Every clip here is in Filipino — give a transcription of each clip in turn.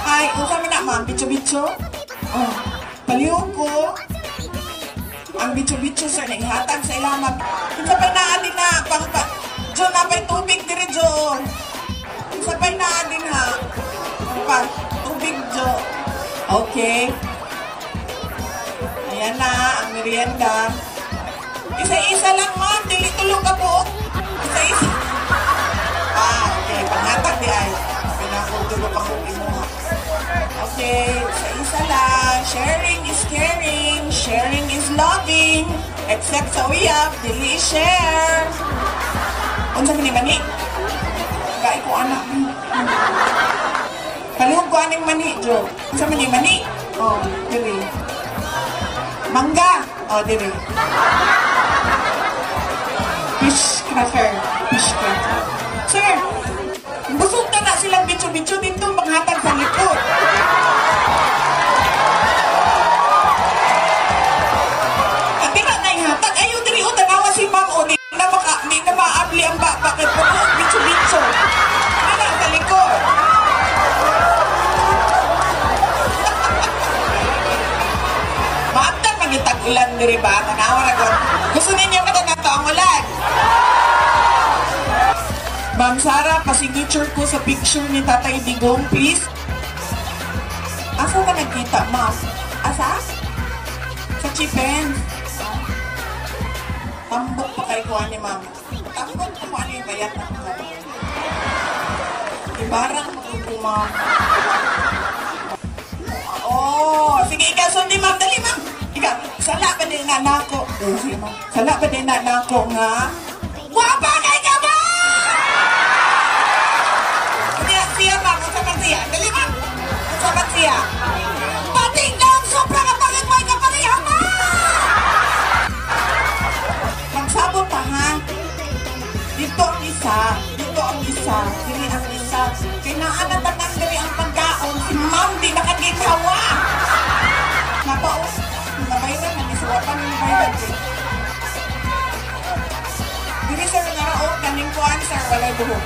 Ay, unsa man na ma'am, bitso-bitso? Oh, palihog ko. Ang bitso-bitso sir, naihatag sa ilaman. Unsa pa naa din na, Jo, napay tubig diri Jo. Unsa pa naa din ha. Tubig Jo. Okay. Ayan na, ang merienda. Isa-isa lang ma'am, dili tulog ka po. Isa-isa. Okay, panghatag di ay. Pinakutulog ako mo. Okay, isa-isa lang. Sharing is caring. Sharing is loving. Except sa uyab, dili share. Unsa man ni mani? Gai ko anak. Palihog ko aning mani, Jo. Unsa man ni mani? Oh, dili. Mangga. Oh, dili. Fish cracker. Fish cracker. Sir, busog na silang bitso-bitso dito maghatag sa likod. At di na naihatag. Ayaw diri o tanawa si ma'am o di na maabli ang bakit po bitso-bitso. Ano sa likod? Maabtan magitag-ulan diri ba? Tanawa na ko. Gusto ninyo ka na ito ang ulan. Ma'am Sara, pasignature ko sa picture ni Tatay Digong, please. Asa ka nagkita, ma'am? Asa? Sa Chipen. Tambok pa kay kuha ni ma'am. Tambok pa kuha ni bayat na ko. Ibarang mo, ma'am. Oh, sige, ikaw, sundi ma'am. Dali, ma'am. Ikaw, sala ba din na nako? Sige, ma'am. Sala ba din na nako nga? Wapa kay ka ba? Siya, ma'am. Ang sabat siya. Dali, ma'am. Ang sabat siya. Patinggang! Sobrang kapagin mo yung kapariha, ma'am! Magsabot pa, ha? Dito ang isa. Dito ang isa. Dili ang isa. Kinaanatan dali ang pagkaon. Si ma'am, di nakagitawa. Napaos. Nabayran na. Nisuwatan yung bayran. Dili, sir, naraot. Kaning kuhan, sir. Walay buhok.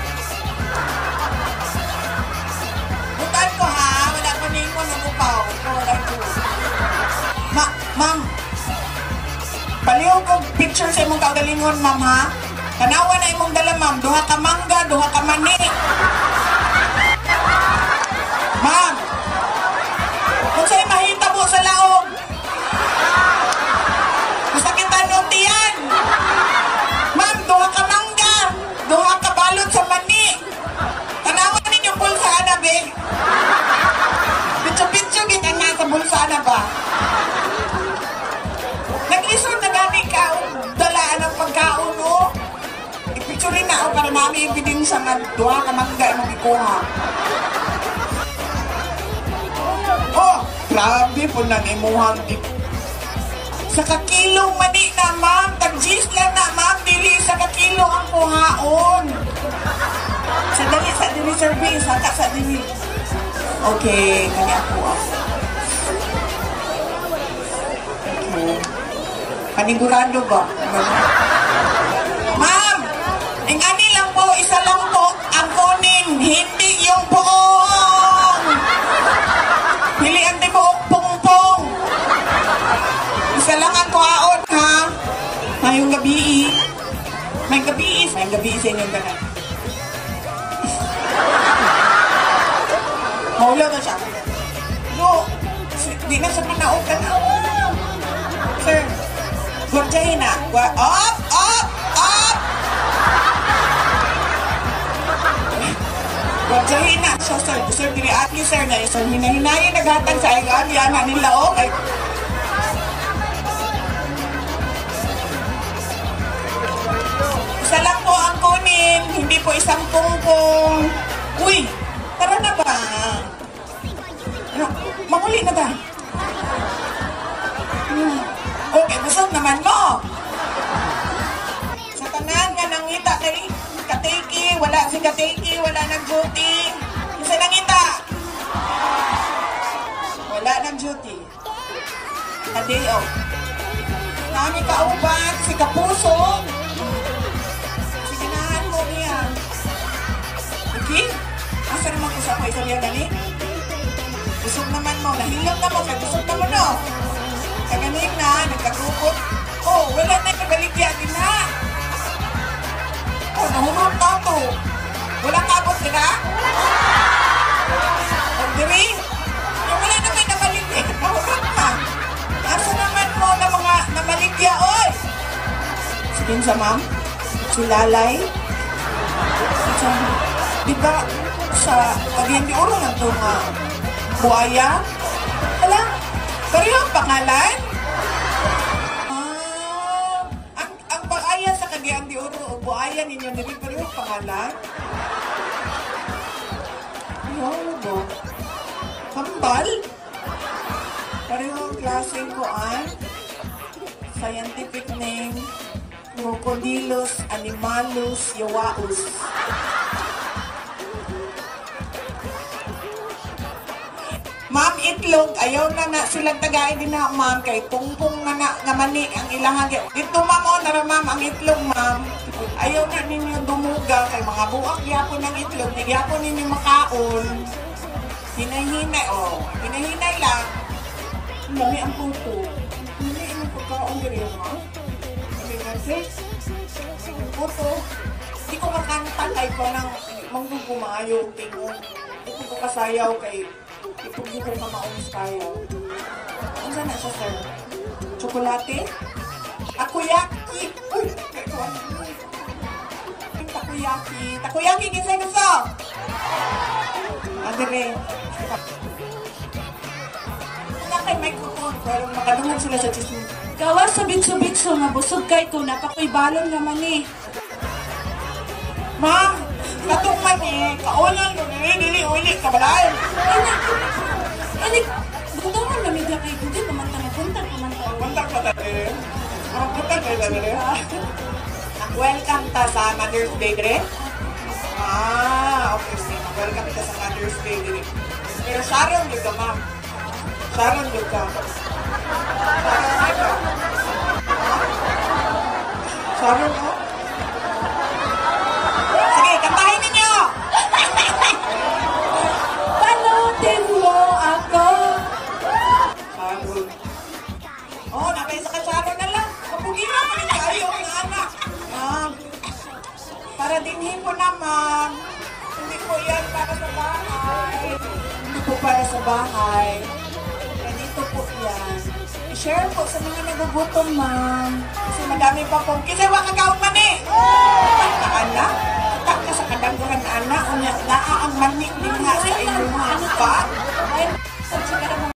Bukan ko ha, wala ko ninyo nagupaw. Wala ko. Ma'am, palihog ko picture sa imong kaugalingon, ma'am ha. Tanawa na imong dala, ma'am. Duha ka mangga, duha ka mani. Ma'am, kung sa'yo mahitabo sa laog. Masakitan nung tiyan. Ma'am, duha ka mangga, duha ka balot sa mani. Tanawa ninyong pulsa na, be. Pitso-pitso gitan na sa bulsa na ba? Nag-listen na gani ka dalaan ng pagkaon, no? Ipicturin na ako para mami ebidensya nga duha ka mangga imong ikuha. Oh, grabe po nang imuhang sa kakilong mani na, ma'am. Tag-gis lang na, ma'am. Dili sa kakilo ang kuhaon. Sa dili service, haka sa dili. Okay, kanya po ako. Okay. Panigurado ba? Ma'am, ang ani lang po, isa lang po ang kunin, hindi yung buong. Pilihan di buong pungpong. Isa lang ang kuhaon, ha? Ngayong gabi. May gabi sa inyong ganan. Maulaw na siya. No, di na sa panaog ka na. Sir, gwardiyahin na. Up! Up! Up! Gwardiyahin na. So, sir, dili atli, sir, na isang hinahinayin naghatag sa aygan. Yan, nila, okay. Isa lang po ang kunin, hindi po isang pungpong. Uy, tara na ba? Mahuli na ba? Okay, busog naman mo. Sa tanan nga nangita kay Kateki, wala si Kateki, wala nag-duty. Isa nangita. Wala nag-duty. Adeo. Nami kauban, si Kapuso. Siginahan mo niya. Okay? Asa naman ko sa ko isa niya dali? busog naman mo. Nahilong na mo, kay busog naman no. Kagaling na, nagkagupot. Oh, wala na kabaligya din ha. Oh, nahulog ka to. Wala kabot sila? Pagdiri? Yung wala na may namaligya. Nahulog ka. Asa naman mo na mga namaligya, oy? Sige sa ma'am. Si Lalay. Diba sa Cagayan de Oro lang ito nga buhaya? Alam, pareho ang pangalan? Ang buhaya sa Cagayan de Oro o buhaya ninyo, hindi pareho ang pangalan? Ano ba? Kambal? Pareho ang klaseng kuan? Scientific name, Crocodilus animalus yawaus. Ma'am, itlog, ayaw na silang tagay din na, ma'am, kay pungpong nga mani ang ilang dito, ma'am, o, nara, ma'am, ang itlog, ma'am. Ayaw na ninyo dumuga, kay mga buak yapon ng itlog, nagyapon ninyo makaon. Hinay-hinay, o, hinay-hinay lang. Mami, ang puto. Hindi, ang pagkaon din yun, ma'am. Sabi nga, sis, ang puto. Hindi ko makantan, ay ko nang manggugumayo, tingong. Hindi ko kasayaw, kay ipugyo ko na maunis tayo. Ano na siya, sir? Chocolate? Takoyaki! Uy! Takoyaki! Takoyaki! Kinsay gusto? Adere. Wala kay may kupon, pero makadungan sila sa chismis. Gawa sa bitso-bitso nga busog kay ko, napakoy balon naman eh. Ma'am! Katong man eh, kaulan ko nili, kabalayan. Ani, butong mo namigla kay Gugi, pamanta. Punta ka tayo. Punta ka tayo. Welcome ta sa Mother's Day, dire? Okay, sige. Welcome ta sa Mother's Day, dire. Pero Sharon yun ka, ma'am. Sharon yun ka. Sharon, no? Sige, kantahin ninyo! Panutin mo ako! Sharon. Oh, nakaisa ka Sharon na lang. Kapugina pa rin tayo, ang anak. Para dinhin ko naman. Hindi ko yan para sa bahay. Hindi po para sa bahay. Ganito po yan. I-share po sa mga nagugutom, ma'am. Kasi madami pa pong. Kasi wakagaw pa